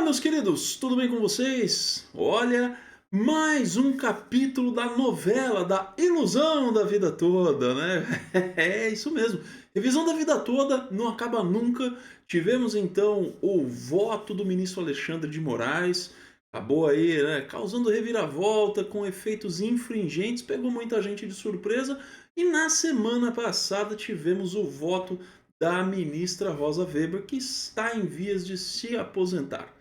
Meus queridos, tudo bem com vocês? Olha, mais um capítulo da novela da ilusão da vida toda, né? É isso mesmo. Revisão da vida toda não acaba nunca. Tivemos então o voto do ministro Alexandre de Moraes. Acabou aí, né? Causando reviravolta com efeitos infringentes, pegou muita gente de surpresa. E na semana passada tivemos o voto da ministra Rosa Weber, que está em vias de se aposentar.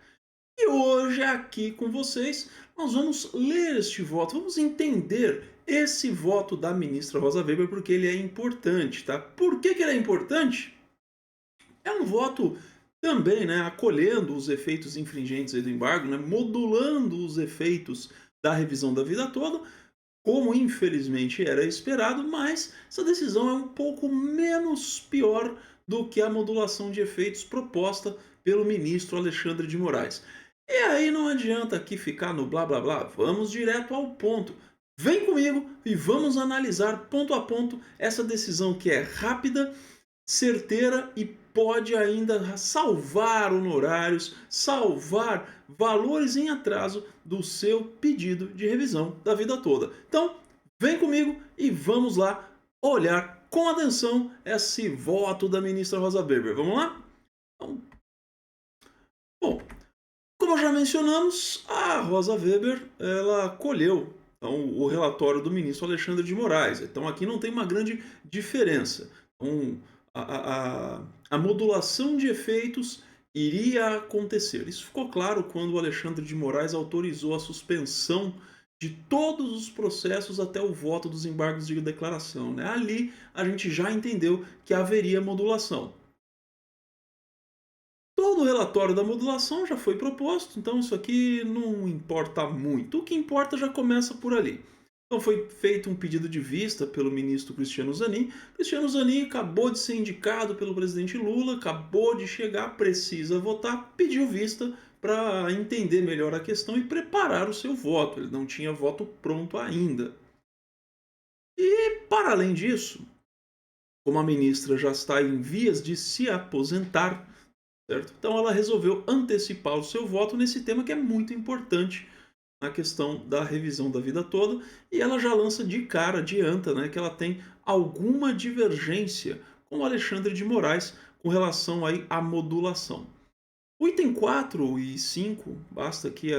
E hoje, aqui com vocês, nós vamos ler este voto, vamos entender esse voto da ministra Rosa Weber, porque ele é importante, tá? Por que ele é importante? É um voto também, né, acolhendo os efeitos infringentes aí do embargo, né, modulando os efeitos da revisão da vida toda, como infelizmente era esperado, mas essa decisão é um pouco menos pior do que a modulação de efeitos proposta pelo ministro Alexandre de Moraes. E aí não adianta aqui ficar no blá blá blá, vamos direto ao ponto. Vem comigo e vamos analisar ponto a ponto essa decisão que é rápida, certeira e pode ainda salvar honorários, salvar valores em atraso do seu pedido de revisão da vida toda. Então, vem comigo e vamos lá olhar com atenção esse voto da ministra Rosa Weber. Vamos lá? Então, bom, como já mencionamos, a Rosa Weber ela acolheu então, o relatório do ministro Alexandre de Moraes. Então aqui não tem uma grande diferença. Então, a modulação de efeitos iria acontecer. Isso ficou claro quando o Alexandre de Moraes autorizou a suspensão de todos os processos até o voto dos embargos de declaração. Né? Ali a gente já entendeu que haveria modulação. Todo o relatório da modulação já foi proposto, então isso aqui não importa muito. O que importa já começa por ali. Então foi feito um pedido de vista pelo ministro Cristiano Zanin. Cristiano Zanin acabou de ser indicado pelo presidente Lula, acabou de chegar, precisa votar, pediu vista para entender melhor a questão e preparar o seu voto. Ele não tinha voto pronto ainda. E, para além disso, como a ministra já está em vias de se aposentar, certo? Então ela resolveu antecipar o seu voto nesse tema que é muito importante na questão da revisão da vida toda, e ela já lança de cara, adianta, né, que ela tem alguma divergência com o Alexandre de Moraes com relação aí à modulação. O item 4 e 5, basta aqui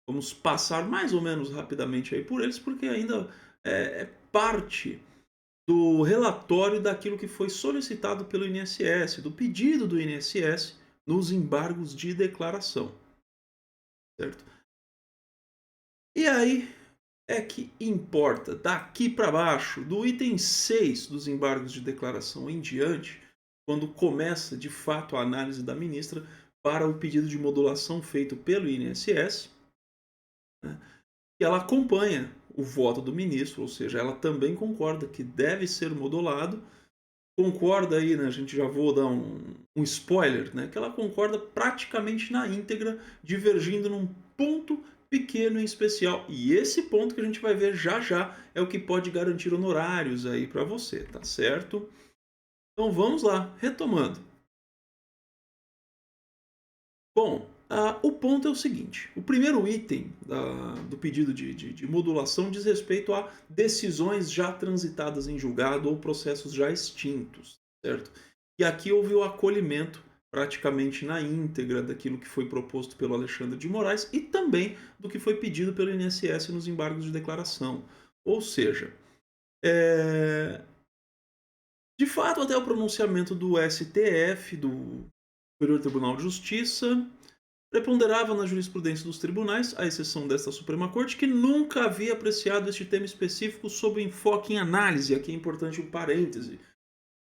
vamos passar mais ou menos rapidamente aí por eles, porque ainda é parte do relatório daquilo que foi solicitado pelo INSS, do pedido do INSS nos embargos de declaração, certo? E aí é que importa, daqui para baixo, do item 6 dos embargos de declaração em diante, quando começa de fato a análise da ministra para o pedido de modulação feito pelo INSS, né, que ela acompanha o voto do ministro, ou seja, ela também concorda que deve ser modulado, concorda aí, né, a gente já vou dar um spoiler, né, que ela concorda praticamente na íntegra, divergindo num ponto pequeno em especial. E esse ponto que a gente vai ver já já é o que pode garantir honorários aí para você, tá certo? Então vamos lá, retomando. Bom, o ponto é o seguinte: o primeiro item do pedido de modulação diz respeito a decisões já transitadas em julgado ou processos já extintos, certo? E aqui houve o acolhimento praticamente na íntegra daquilo que foi proposto pelo Alexandre de Moraes e também do que foi pedido pelo INSS nos embargos de declaração. Ou seja, é, de fato, até o pronunciamento do STF, do Superior Tribunal de Justiça, preponderava na jurisprudência dos tribunais, à exceção desta Suprema Corte, que nunca havia apreciado este tema específico sob enfoque em análise. Aqui é importante um parêntese.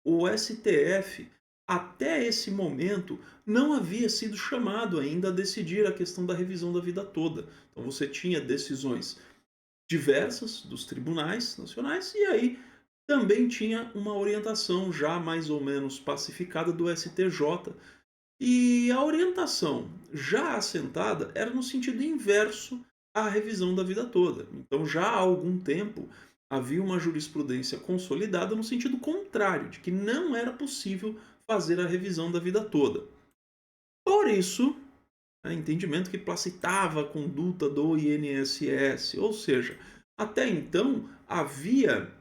O STF, até esse momento, não havia sido chamado ainda a decidir a questão da revisão da vida toda. Então você tinha decisões diversas dos tribunais nacionais e aí também tinha uma orientação já mais ou menos pacificada do STJ, e a orientação já assentada era no sentido inverso à revisão da vida toda. Então, já há algum tempo, havia uma jurisprudência consolidada no sentido contrário, de que não era possível fazer a revisão da vida toda. Por isso, né, entendimento que placitava a conduta do INSS, ou seja, até então havia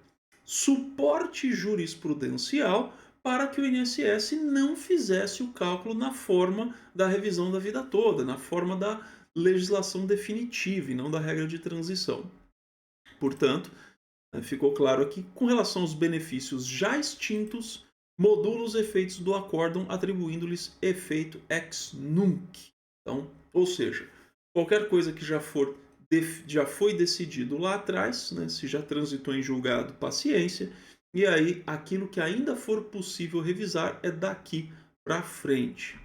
suporte jurisprudencial para que o INSS não fizesse o cálculo na forma da revisão da vida toda, na forma da legislação definitiva e não da regra de transição. Portanto, ficou claro aqui, com relação aos benefícios já extintos, modula os efeitos do acórdão atribuindo-lhes efeito ex nunc. Então, ou seja, qualquer coisa que já foi decidido lá atrás, né, se já transitou em julgado, paciência, e aí aquilo que ainda for possível revisar é daqui para frente.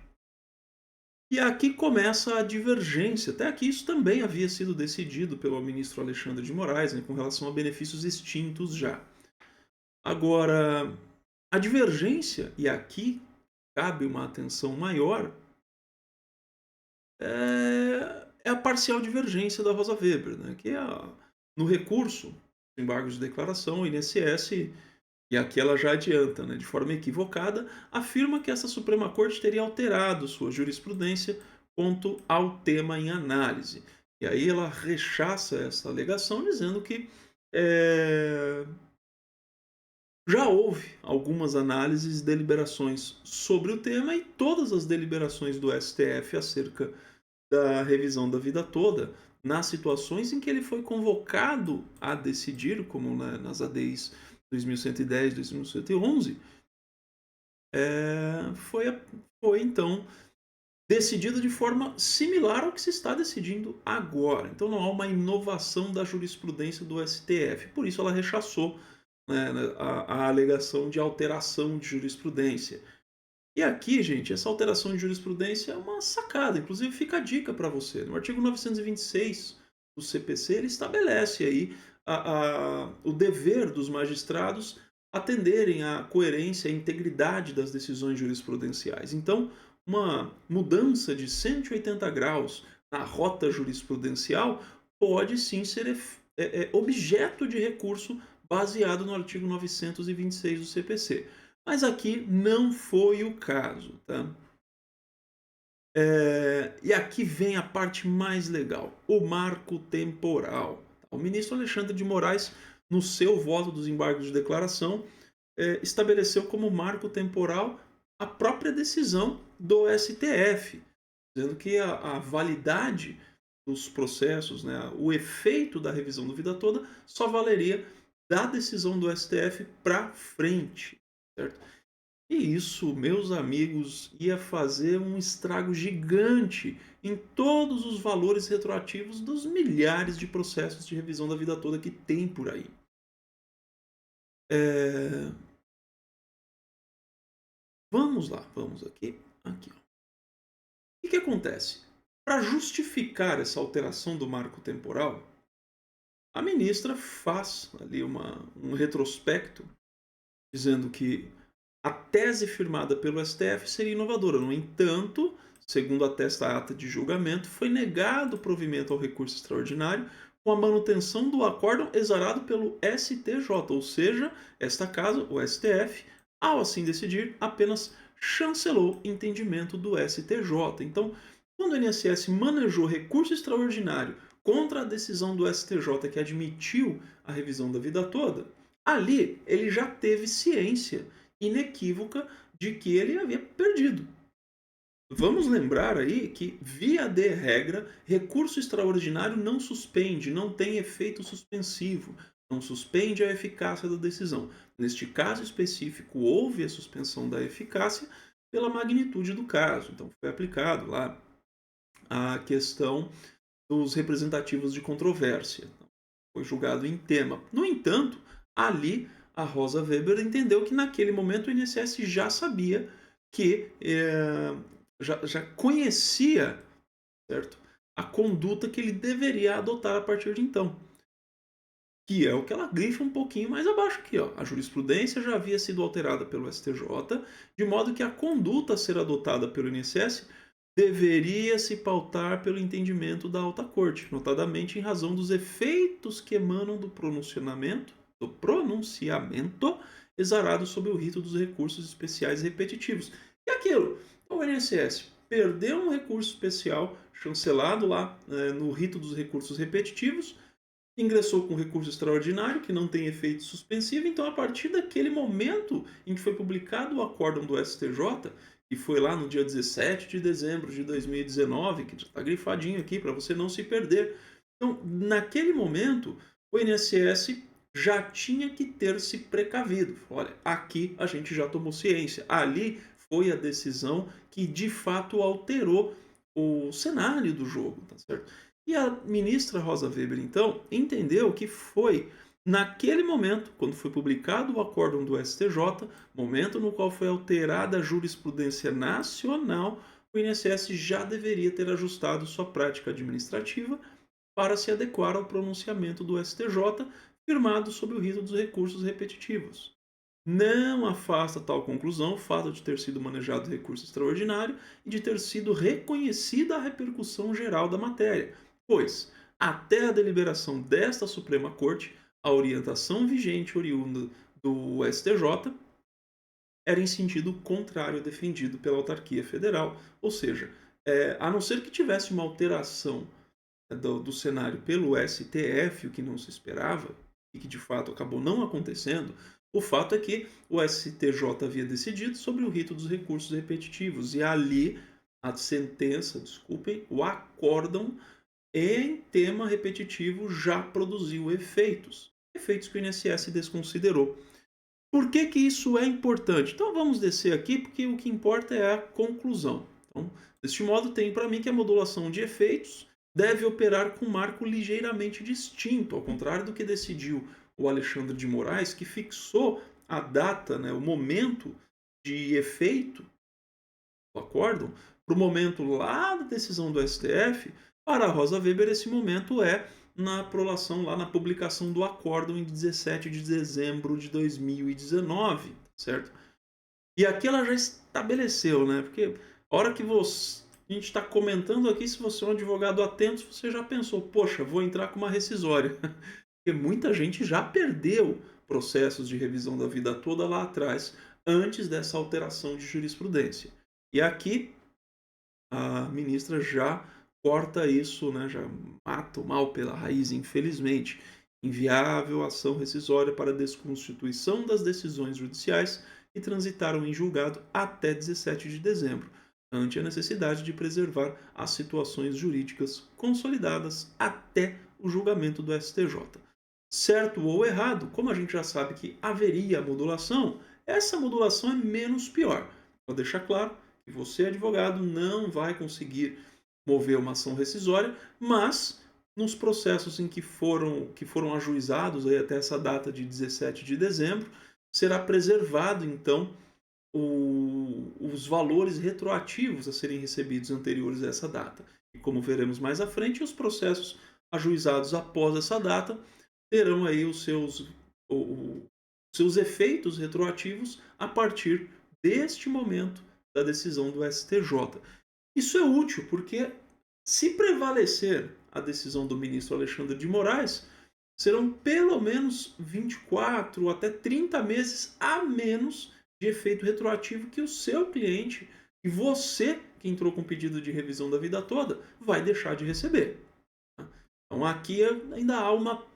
E aqui começa a divergência. Até aqui isso também havia sido decidido pelo ministro Alexandre de Moraes, né, com relação a benefícios extintos já. Agora, a divergência, e aqui cabe uma atenção maior, é a parcial divergência da Rosa Weber, né, que é no recurso, embargo de declaração, o INSS, e aqui ela já adianta, né, de forma equivocada, afirma que essa Suprema Corte teria alterado sua jurisprudência quanto ao tema em análise. E aí ela rechaça essa alegação, dizendo que eh, já houve algumas análises e deliberações sobre o tema e todas as deliberações do STF acerca da revisão da vida toda, nas situações em que ele foi convocado a decidir, como nas ADIs 2110, 2111, foi, foi então decidido de forma similar ao que se está decidindo agora. Então não há uma inovação da jurisprudência do STF. Por isso ela rechaçou, né, a alegação de alteração de jurisprudência. E aqui, gente, essa alteração de jurisprudência é uma sacada. Inclusive fica a dica para você. No artigo 926 do CPC, ele estabelece aí o dever dos magistrados atenderem à coerência e integridade das decisões jurisprudenciais. Então, uma mudança de 180 graus na rota jurisprudencial pode sim ser objeto de recurso baseado no artigo 926 do CPC. Mas aqui não foi o caso, tá? E aqui vem a parte mais legal, o marco temporal. O ministro Alexandre de Moraes, no seu voto dos embargos de declaração, estabeleceu como marco temporal a própria decisão do STF, dizendo que a validade dos processos, né, o efeito da revisão do vida toda, só valeria da decisão do STF para frente, certo? E isso, meus amigos, ia fazer um estrago gigante em todos os valores retroativos dos milhares de processos de revisão da vida toda que tem por aí. É, Vamos lá, vamos aqui. Aqui, ó. O que acontece? Para justificar essa alteração do marco temporal, a ministra faz ali um retrospecto dizendo que a tese firmada pelo STF seria inovadora. No entanto, segundo atesta a ata de julgamento, foi negado o provimento ao recurso extraordinário com a manutenção do acórdão exarado pelo STJ, ou seja, esta casa, o STF, ao assim decidir, apenas chancelou entendimento do STJ. Então, quando o INSS manejou recurso extraordinário contra a decisão do STJ que admitiu a revisão da vida toda, ali ele já teve ciência inequívoca de que ele havia perdido. Vamos lembrar aí que, via de regra, recurso extraordinário não suspende, não tem efeito suspensivo, não suspende a eficácia da decisão. Neste caso específico, houve a suspensão da eficácia pela magnitude do caso. Então, foi aplicado lá a questão dos representativos de controvérsia. Foi julgado em tema. No entanto, ali a Rosa Weber entendeu que naquele momento o INSS já sabia que já conhecia, certo, a conduta que ele deveria adotar a partir de então. Que é o que ela grifa um pouquinho mais abaixo aqui. Ó. A jurisprudência já havia sido alterada pelo STJ, de modo que a conduta a ser adotada pelo INSS deveria se pautar pelo entendimento da alta corte, notadamente em razão dos efeitos que emanam do pronunciamento exarado sob o rito dos recursos especiais repetitivos. E aquilo? Então, o INSS perdeu um recurso especial chancelado lá no rito dos recursos repetitivos, ingressou com recurso extraordinário, que não tem efeito suspensivo, então a partir daquele momento em que foi publicado o acórdão do STJ, que foi lá no dia 17 de dezembro de 2019, que já está grifadinho aqui para você não se perder. Então, naquele momento, o INSS já tinha que ter se precavido. Olha, aqui a gente já tomou ciência. Ali foi a decisão que de fato alterou o cenário do jogo, tá certo? E a ministra Rosa Weber, então, entendeu que foi naquele momento, quando foi publicado o acórdão do STJ, momento no qual foi alterada a jurisprudência nacional, o INSS já deveria ter ajustado sua prática administrativa para se adequar ao pronunciamento do STJ, firmado sob o rito dos recursos repetitivos. Não afasta tal conclusão o fato de ter sido manejado recurso extraordinário e de ter sido reconhecida a repercussão geral da matéria, pois, até a deliberação desta Suprema Corte, a orientação vigente oriunda do STJ era em sentido contrário ao defendido pela autarquia federal, ou seja, a não ser que tivesse uma alteração do cenário pelo STF, o que não se esperava, e que de fato acabou não acontecendo, o fato é que o STJ havia decidido sobre o rito dos recursos repetitivos, e ali a sentença, desculpem, o acórdão em tema repetitivo já produziu efeitos, efeitos que o INSS desconsiderou. Por que que isso é importante? Então vamos descer aqui, porque o que importa é a conclusão. Então, deste modo, tem para mim que a modulação de efeitos deve operar com um marco ligeiramente distinto, ao contrário do que decidiu o Alexandre de Moraes, que fixou a data, né, o momento de efeito do acórdão, para o momento lá da decisão do STF. Para a Rosa Weber, esse momento é na prolação, lá na publicação do acórdão em 17 de dezembro de 2019, certo? E aqui ela já estabeleceu, né? Porque a hora que a gente está comentando aqui, se você é um advogado atento, você já pensou, poxa, vou entrar com uma rescisória. Porque muita gente já perdeu processos de revisão da vida toda lá atrás, antes dessa alteração de jurisprudência. E aqui a ministra já corta isso, né, já mata o mal pela raiz, infelizmente. Inviável ação rescisória para desconstituição das decisões judiciais que transitaram em julgado até 17 de dezembro, ante a necessidade de preservar as situações jurídicas consolidadas até o julgamento do STJ. Certo ou errado, como a gente já sabe que haveria modulação, essa modulação é menos pior. Vou deixar claro que você, advogado, não vai conseguir mover uma ação rescisória, mas nos processos em que foram ajuizados aí até essa data de 17 de dezembro, será preservado, então, os valores retroativos a serem recebidos anteriores a essa data. E como veremos mais à frente, os processos ajuizados após essa data terão aí os seus efeitos retroativos a partir deste momento da decisão do STJ. Isso é útil porque, se prevalecer a decisão do ministro Alexandre de Moraes, serão pelo menos 24 ou até 30 meses a menos de efeito retroativo que o seu cliente e você, que entrou com pedido de revisão da vida toda, vai deixar de receber. Então aqui ainda há uma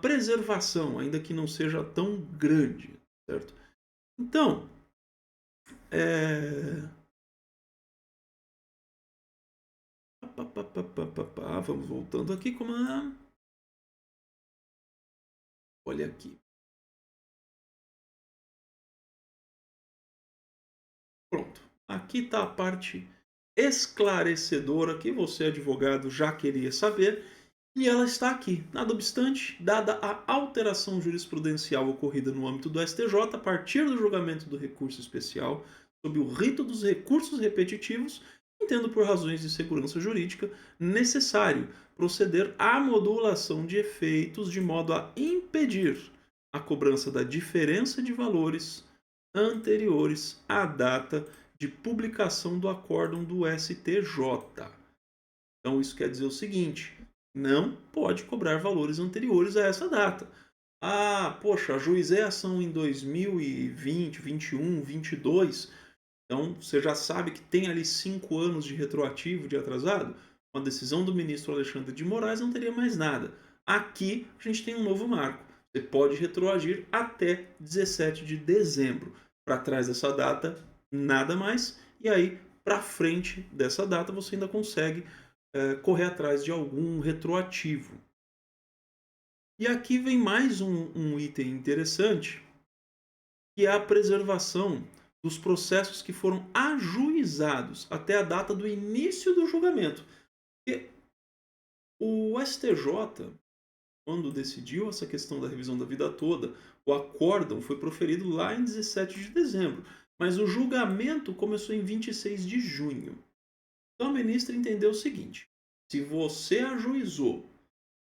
preservação, ainda que não seja tão grande, certo? Então, vamos voltando aqui com uma... Olha aqui. Pronto. Aqui está a parte esclarecedora que você, advogado, já queria saber. E ela está aqui. Nada obstante, dada a alteração jurisprudencial ocorrida no âmbito do STJ a partir do julgamento do recurso especial sob o rito dos recursos repetitivos, entendo por razões de segurança jurídica necessário proceder à modulação de efeitos de modo a impedir a cobrança da diferença de valores anteriores à data de publicação do acórdão do STJ. Então isso quer dizer o seguinte: não pode cobrar valores anteriores a essa data. Ah, poxa, ajuizei a ação em 2020, 21, 22. Então, você já sabe que tem ali 5 anos de retroativo de atrasado. Com a decisão do ministro Alexandre de Moraes, não teria mais nada. Aqui, a gente tem um novo marco. Você pode retroagir até 17 de dezembro. Para trás dessa data, nada mais. E aí, para frente dessa data, você ainda consegue correr atrás de algum retroativo. E aqui vem mais um item interessante, que é a preservação dos processos que foram ajuizados até a data do início do julgamento. E o STJ, quando decidiu essa questão da revisão da vida toda, o acórdão foi proferido lá em 17 de dezembro, mas o julgamento começou em 26 de junho. Então a ministra entendeu o seguinte: se você ajuizou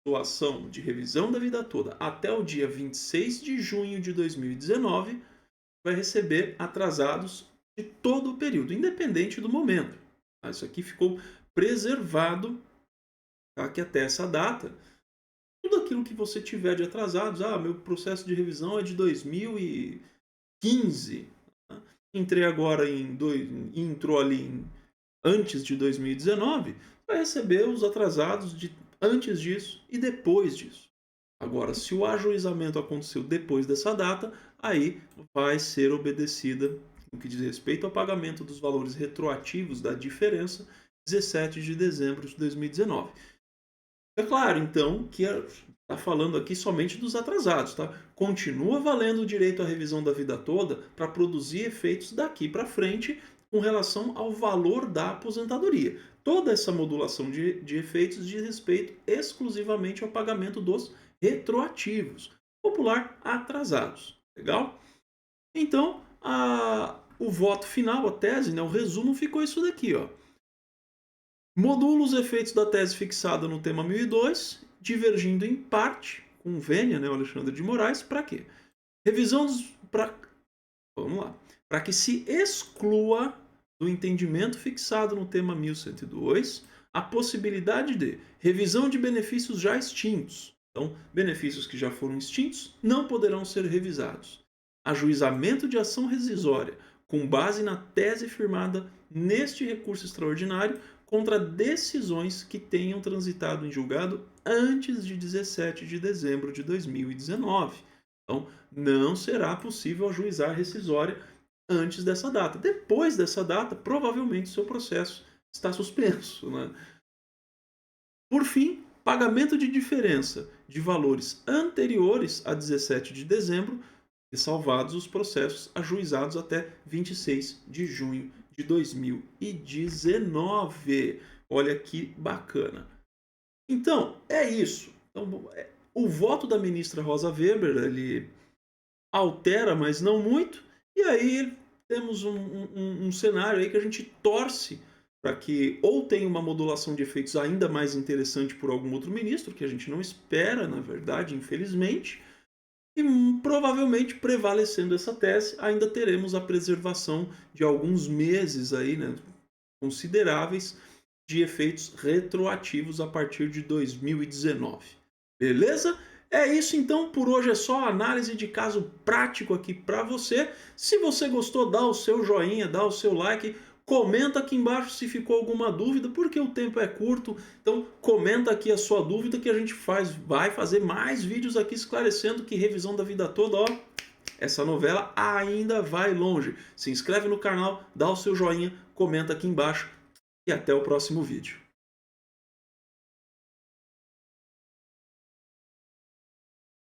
sua ação de revisão da vida toda até o dia 26 de junho de 2019, vai receber atrasados de todo o período, independente do momento. Isso aqui ficou preservado, tá? Que até essa data, tudo aquilo que você tiver de atrasados, meu processo de revisão é de 2015, tá? Entrei agora entrou ali antes de 2019, vai receber os atrasados de antes disso e depois disso. Agora, se o ajuizamento aconteceu depois dessa data, aí vai ser obedecida no que diz respeito ao pagamento dos valores retroativos da diferença 17 de dezembro de 2019. É claro, então, que está falando aqui somente dos atrasados, tá? Continua valendo o direito à revisão da vida toda para produzir efeitos daqui para frente com relação ao valor da aposentadoria. Toda essa modulação de efeitos diz respeito exclusivamente ao pagamento dos retroativos, popular atrasados. Legal? Então, o voto final, a tese, né, o resumo ficou isso daqui, ó. Modula os efeitos da tese fixada no tema 1002, divergindo em parte com vênia, né, o Alexandre de Moraes, para quê? Revisão dos... Vamos lá. Para que se exclua do entendimento fixado no tema 1102 a possibilidade de revisão de benefícios já extintos. Então, benefícios que já foram extintos não poderão ser revisados. Ajuizamento de ação rescisória, com base na tese firmada neste recurso extraordinário contra decisões que tenham transitado em julgado antes de 17 de dezembro de 2019. Então, não será possível ajuizar rescisória antes dessa data. Depois dessa data, provavelmente seu processo está suspenso, né? Por fim, pagamento de diferença de valores anteriores a 17 de dezembro, ressalvados os processos ajuizados até 26 de junho de 2019. Olha que bacana. Então, é isso. Então, o voto da ministra Rosa Weber, ele altera, mas não muito, e aí temos um cenário aí que a gente torce para que ou tenha uma modulação de efeitos ainda mais interessante por algum outro ministro, que a gente não espera, na verdade, infelizmente, e provavelmente prevalecendo essa tese, ainda teremos a preservação de alguns meses aí, né, consideráveis de efeitos retroativos a partir de 2019. Beleza? É isso então, por hoje é só análise de caso prático aqui para você. Se você gostou, dá o seu joinha, dá o seu like, comenta aqui embaixo se ficou alguma dúvida, porque o tempo é curto, então comenta aqui a sua dúvida que a gente vai fazer mais vídeos aqui esclarecendo que revisão da vida toda, ó, essa novela ainda vai longe. Se inscreve no canal, dá o seu joinha, comenta aqui embaixo e até o próximo vídeo.